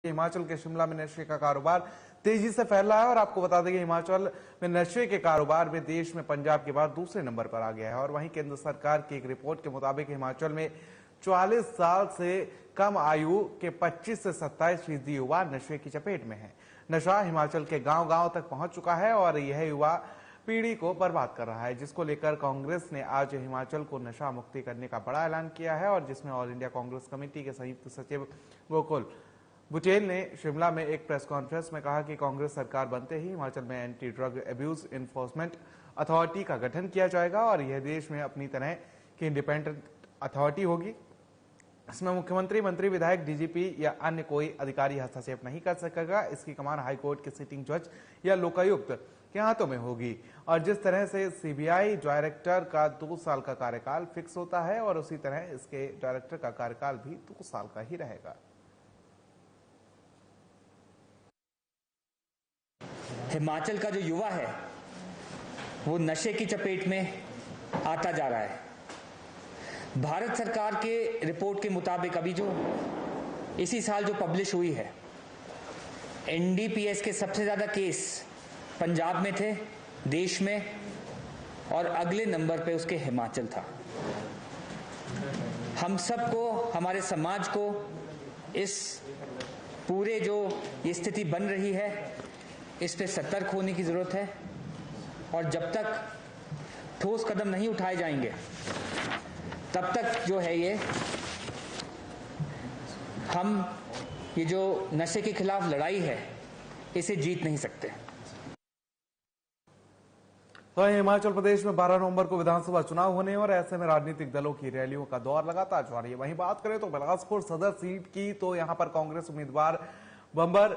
हिमाचल के शिमला में नशे का कारोबार तेजी से फैल रहा है और आपको बता दें कि हिमाचल में नशे के कारोबार में देश में पंजाब के बाद दूसरे नंबर पर आ गया है। और वहीं केंद्र सरकार की एक रिपोर्ट के मुताबिक हिमाचल में 44 साल से कम आयु के 25 से 27% युवा नशे की चपेट में है। नशा हिमाचल के गांव-गांव तक पहुंच चुका है और यह युवा पीढ़ी को बर्बाद कर रहा है, जिसको लेकर कांग्रेस ने आज हिमाचल को नशा मुक्ति करने का बड़ा ऐलान किया है। और जिसमें ऑल इंडिया कांग्रेस कमेटी के संयुक्त सचिव गोकुल बुटेल ने शिमला में एक प्रेस कॉन्फ्रेंस में कहा कि कांग्रेस सरकार बनते ही हिमाचल में anti drug abuse enforcement authority का गठन किया जाएगा और यह देश में अपनी तरह की इंडिपेंडेंट अथॉरिटी होगी। इसमें मुख्यमंत्री, मंत्री, विधायक, डीजीपी या अन्य कोई अधिकारी हस्तक्षेप नहीं कर सकेगा। इसकी कमान हाईकोर्ट के सिटिंग जज या लोकायुक्त के हाथों में होगी। और जिस तरह से सीबीआई डायरेक्टर का 2 साल का कार्यकाल फिक्स होता है और उसी तरह इसके डायरेक्टर का कार्यकाल भी 2 साल का ही रहेगा। हिमाचल का जो युवा है वो नशे की चपेट में आता जा रहा है। भारत सरकार के रिपोर्ट के मुताबिक अभी जो इसी साल जो पब्लिश हुई है, एनडीपीएस के सबसे ज्यादा केस पंजाब में थे देश में और अगले नंबर पे उसके हिमाचल था। हम सबको, हमारे समाज को इस पूरे जो ये स्थिति बन रही है इस पे सतर्क होने की जरूरत है। और जब तक ठोस कदम नहीं उठाए जाएंगे तब तक जो है हम ये जो नशे के खिलाफ लड़ाई है इसे जीत नहीं सकते। तो हिमाचल प्रदेश में 12 नवंबर को विधानसभा चुनाव होने और ऐसे में राजनीतिक दलों की रैलियों का दौर लगातार जारी है। वहीं बात करें तो बिलासपुर सदर सीट की, तो यहां पर कांग्रेस उम्मीदवार बंबर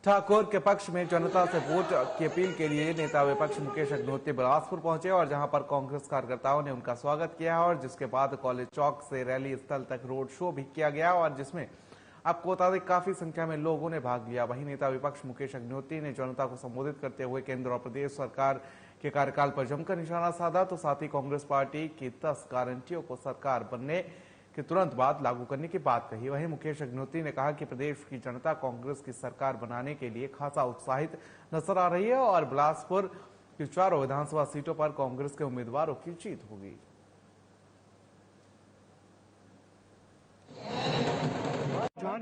ठाकुर के पक्ष में जनता से वोट की अपील के लिए नेता विपक्ष मुकेश अग्निहोत्री बिलासपुर पहुंचे और जहां पर कांग्रेस कार्यकर्ताओं ने उनका स्वागत किया और जिसके बाद कॉलेज चौक से रैली स्थल तक रोड शो भी किया गया और जिसमें आपको बता दें काफी संख्या में लोगों ने भाग लिया। वहीं नेता विपक्ष मुकेश अग्निहोत्री ने जनता को संबोधित करते हुए केंद्र और प्रदेश सरकार के कार्यकाल पर जमकर निशाना साधा, तो साथ ही कांग्रेस पार्टी की 10 गारंटियों को सरकार बनने के तुरंत बाद लागू करने की बात कही। वहीं मुकेश अग्निहोत्री ने कहा कि प्रदेश की जनता कांग्रेस की सरकार बनाने के लिए खासा उत्साहित नजर आ रही है और बिलासपुर की 4 विधानसभा सीटों पर कांग्रेस के उम्मीदवारों की जीत होगी।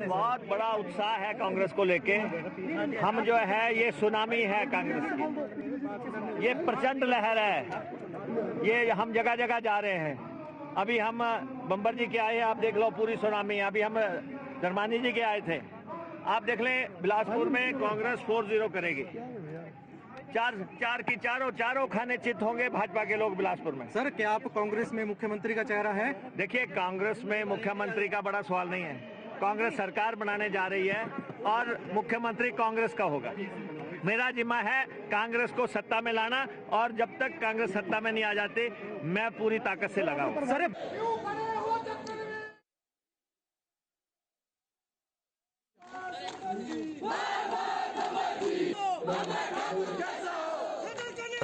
बहुत बड़ा उत्साह है कांग्रेस को लेके। हम जो है ये सुनामी है कांग्रेस की, ये प्रचंड लहर है, ये हम जगह जगह जा रहे हैं। अभी हम बंबर जी के आए हैं, आप देख लो पूरी सुनामी। अभी हम धर्मानी जी के आए थे, आप देख लें बिलासपुर में कांग्रेस 4-0 करेगी। चारों खाने चित होंगे भाजपा के लोग बिलासपुर में। सर, क्या आप कांग्रेस में मुख्यमंत्री का चेहरा है? देखिए, कांग्रेस में मुख्यमंत्री का बड़ा सवाल नहीं है। कांग्रेस सरकार बनाने जा रही है और मुख्यमंत्री कांग्रेस का होगा। मेरा जिम्मा है कांग्रेस को सत्ता में लाना और जब तक कांग्रेस सत्ता में नहीं आ जाती मैं पूरी ताकत से लगाऊं। सर,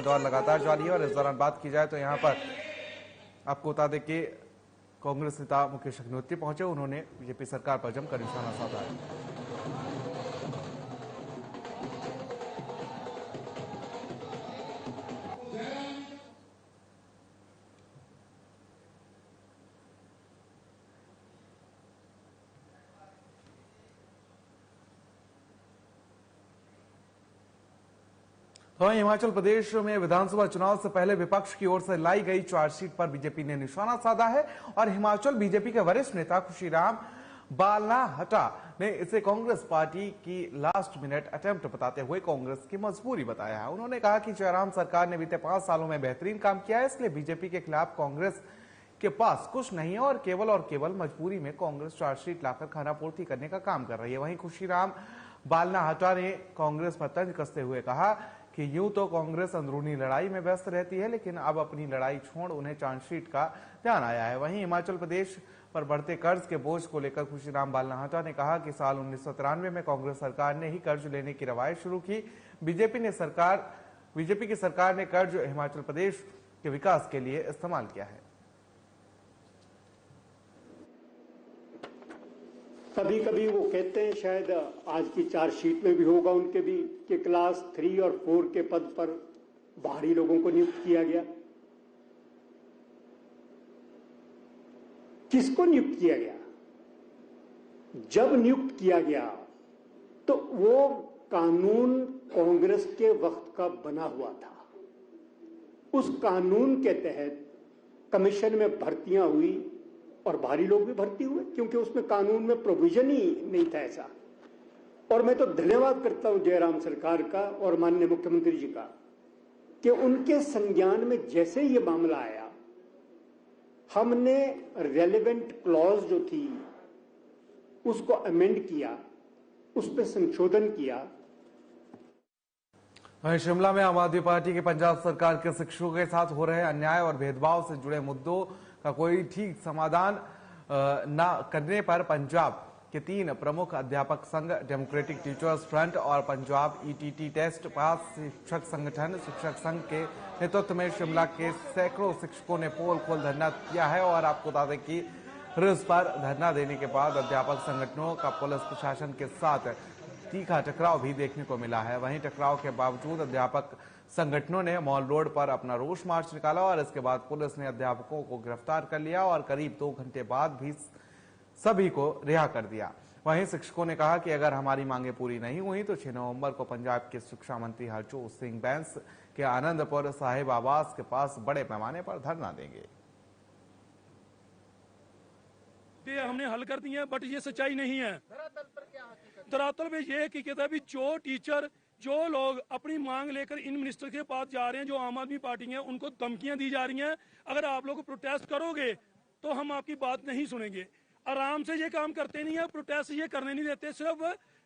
दौर लगातार जारी है और इस दौरान बात की जाए तो यहां पर आपको बता दें कि कांग्रेस नेता मुकेश अग्निहोत्री पहुंचे, उन्होंने बीजेपी सरकार पर जमकर निशाना साधा है। तो हिमाचल प्रदेश में विधानसभा चुनाव से पहले विपक्ष की ओर से लाई गई चार्जशीट पर बीजेपी ने निशाना साधा है और हिमाचल बीजेपी के वरिष्ठ नेता खुशीराम बालनाहटा ने इसे कांग्रेस पार्टी की लास्ट मिनट अटेम्प्ट बताते हुए कांग्रेस की मजबूरी बताया है। उन्होंने कहा कि जयराम सरकार ने बीते 5 सालों में बेहतरीन काम किया है, इसलिए बीजेपी के खिलाफ कांग्रेस के पास कुछ नहीं है और केवल मजबूरी में कांग्रेस चार्जशीट लाकर खानापूर्ति करने का काम कर रही है। वहीं खुशीराम बालनाहटा ने कांग्रेस पर तंज कसते हुए कहा कि यूं तो कांग्रेस अंदरूनी लड़ाई में व्यस्त रहती है, लेकिन अब अपनी लड़ाई छोड़ उन्हें चार्जशीट का ध्यान आया है। वहीं हिमाचल प्रदेश पर बढ़ते कर्ज के बोझ को लेकर खुशीराम बालनाहटा ने कहा कि साल 1993 में कांग्रेस सरकार ने ही कर्ज लेने की रवायत शुरू की। बीजेपी की सरकार ने कर्ज हिमाचल प्रदेश के विकास के लिए इस्तेमाल किया है। कभी कभी वो कहते हैं, शायद आज की चार्जशीट में भी होगा उनके भी, कि क्लास 3 और 4 के पद पर बाहरी लोगों को नियुक्त किया गया। किसको नियुक्त किया गया? जब नियुक्त किया गया तो वो कानून कांग्रेस के वक्त का बना हुआ था। उस कानून के तहत कमीशन में भर्तियां हुई और बाहरी लोग भी भर्ती हुए, क्योंकि उसमें कानून में प्रोविजन ही नहीं था ऐसा। और मैं तो धन्यवाद करता हूं जयराम सरकार का और माननीय मुख्यमंत्री जी का कि उनके संज्ञान में जैसे ये मामला आया, हमने रेलेवेंट क्लॉज जो थी उसको अमेंड किया, उस पर संशोधन किया। वहीं शिमला में आम आदमी पार्टी की पंजाब सरकार के शिक्षकों के साथ हो रहे अन्याय और भेदभाव से जुड़े मुद्दों का कोई ठीक समाधान न करने पर पंजाब के 3 प्रमुख अध्यापक संघ, डेमोक्रेटिक टीचर्स फ्रंट और पंजाब ईटीटी टेस्ट पास शिक्षक संगठन शिक्षक संघ के नेतृत्व में शिमला के सैकड़ों शिक्षकों ने पोल खोल धरना किया है। और आपको बता दें कि रिज पर धरना देने के बाद अध्यापक संगठनों का पुलिस प्रशासन के साथ तीखा टकराव भी देखने को मिला है। वहीं टकराव के बावजूद अध्यापक संगठनों ने मॉल रोड पर अपना रोष मार्च निकाला और इसके बाद पुलिस ने अध्यापकों को गिरफ्तार कर लिया और करीब 2 घंटे बाद भी सभी को रिहा कर दिया। वहीं शिक्षकों ने कहा कि अगर हमारी मांगे पूरी नहीं हुई तो 6 नवंबर को पंजाब के शिक्षा मंत्री हरजोत सिंह बैंस के आनंदपुर साहिब आवास के पास बड़े पैमाने पर धरना देंगे। हमने हल कर दिए हैं, बट ये सच्चाई नहीं है। धरातल पे ये हकीकत है भी जो टीचर, जो लोग अपनी मांग लेकर इन मिनिस्टर के पास जा रहे हैं, जो आम आदमी पार्टी है, उनको धमकियां दी जा रही हैं, अगर आप लोग प्रोटेस्ट करोगे तो हम आपकी बात नहीं सुनेंगे। आराम से ये काम करते नहीं है, प्रोटेस्ट ये करने नहीं देते। सिर्फ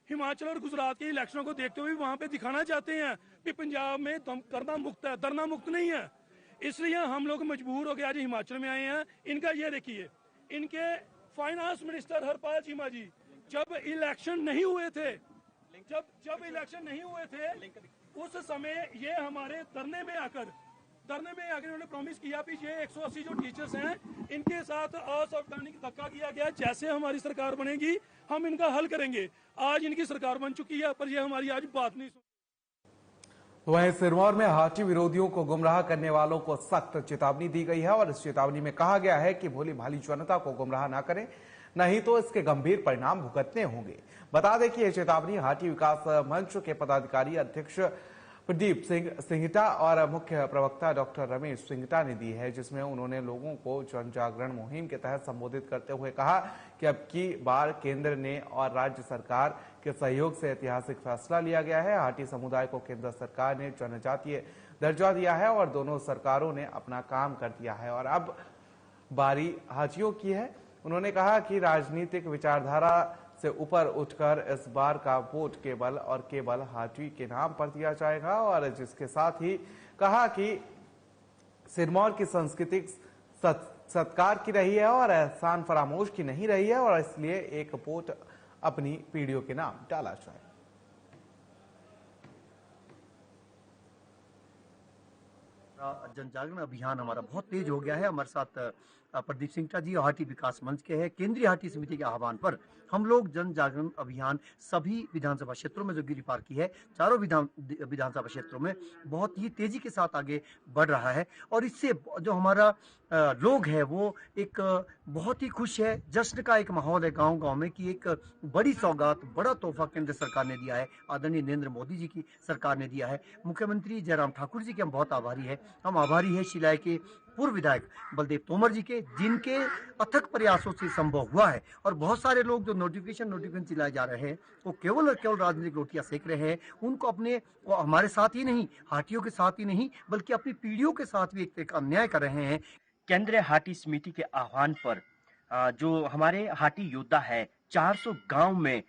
हिमाचल और गुजरात के इलेक्शनों को देखते हुए वहां पे दिखाना चाहते हैं कि पंजाब में धरना मुक्त है, धरना मुक्त नहीं है। इसलिए हम लोग मजबूर हो गए आज हिमाचल में आए हैं। इनका ये देखिए, इनके फाइनेंस मिनिस्टर हरपाल चीमा जी जब इलेक्शन नहीं हुए थे, जब इलेक्शन नहीं हुए थे उस समय ये हमारे धरने में आकर उन्होंने प्रॉमिस किया कि ये 180 जो टीचर्स हैं इनके साथ असंवैधानिक धक्का किया गया, जैसे हमारी सरकार बनेगी हम इनका हल करेंगे। आज इनकी सरकार बन चुकी है पर ये हमारी आज बात नहीं सुन। वहीं सिरमौर में हाटी विरोधियों को गुमराह करने वालों को सख्त चेतावनी दी गई है और इस चेतावनी में कहा गया है कि भोली भाली जनता को गुमराह न करें, नहीं तो इसके गंभीर परिणाम भुगतने होंगे। बता दें कि यह चेतावनी हाटी विकास मंच के पदाधिकारी अध्यक्ष प्रदीप सिंह सिंघटा और मुख्य प्रवक्ता डॉक्टर रमेश सिंघटा ने दी है, जिसमें उन्होंने लोगों को जन जागरण मुहिम के तहत संबोधित करते हुए कहा कि अब की बार केंद्र ने और राज्य सरकार के सहयोग से ऐतिहासिक फैसला लिया गया है। हाटी समुदाय को केंद्र सरकार ने जनजातीय दर्जा दिया है और दोनों सरकारों ने अपना काम कर दिया है और अब बारी हाटियों की है। उन्होंने कहा कि राजनीतिक विचारधारा से ऊपर उठकर इस बार का वोट केवल और केवल हाटी के नाम पर दिया जाएगा और जिसके साथ ही कहा कि सिरमौर की संस्कृति सत्कार की रही है और एहसान फरामोश की नहीं रही है और इसलिए एक वोट अपनी पीढ़ियों के नाम डाला जाए। जन जागरण अभियान हमारा बहुत तेज हो गया है। हमारे साथ प्रदीप सिंघटा जी हाटी विकास मंच के हैं। केंद्रीय हाटी समिति के आह्वान पर हम लोग जन जागरण अभियान सभी विधानसभा क्षेत्रों में जो गिरी पार की है, चारों विधानसभा क्षेत्रों में बहुत ही तेजी के साथ आगे बढ़ रहा है और इससे जो हमारा लोग है वो एक बहुत ही खुश है। जश्न का एक माहौल है गांव गांव में कि एक बड़ी सौगात, बड़ा तोहफा केंद्र सरकार ने दिया है, आदरणीय नरेंद्र मोदी जी की सरकार ने दिया है। मुख्यमंत्री जयराम ठाकुर जी के हम बहुत आभारी है। हम आभारी है शिलाई के पूर्व विधायक बलदेव तोमर जी के, जिनके अथक प्रयासों से संभव हुआ है। और बहुत सारे लोग जो नोटिफिकेशन चिल्लाए जा रहे हैं वो केवल और केवल राजनीतिक रोटियां सेक रहे हैं। उनको अपने हमारे साथ ही नहीं, हाटियों के साथ ही नहीं, बल्कि अपनी पीढ़ियों के साथ भी एक अन्याय कर रहे हैं। केंद्रीय हाटी समिति के आह्वान पर जो हमारे हाटी योद्धा है, 400 गांव में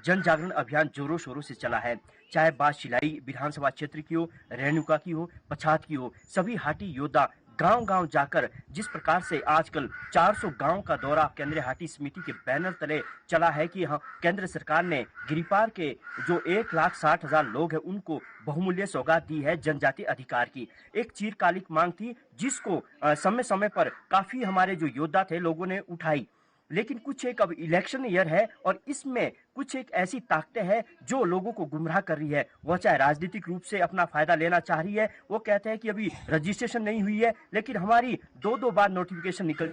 जन जागरण अभियान जोरों शोरों से चला है। चाहे बात शिलाई विधानसभा क्षेत्र की हो, रेणुका की हो, पछात की हो, सभी हाटी योद्धा गांव गांव जाकर जिस प्रकार से आजकल 400 गांव का दौरा केंद्रीय हाटी समिति के बैनर तले चला है कि हाँ, केंद्र सरकार ने गिरिपार के जो 1,60,000 लोग हैं उनको बहुमूल्य सौगात दी है जनजातीय अधिकार की। एक चिरकालिक मांग थी जिसको समय समय पर काफी हमारे जो योद्धा थे लोगों ने उठाई लेकिन कुछ एक अब इलेक्शन ईयर है और इसमें कुछ एक ऐसी ताकतें हैं जो लोगों को गुमराह कर रही है। वह चाहे राजनीतिक रूप से अपना फायदा लेना चाह रही है, वो कहते हैं कि अभी रजिस्ट्रेशन नहीं हुई है, लेकिन हमारी 2-2 बार नोटिफिकेशन निकल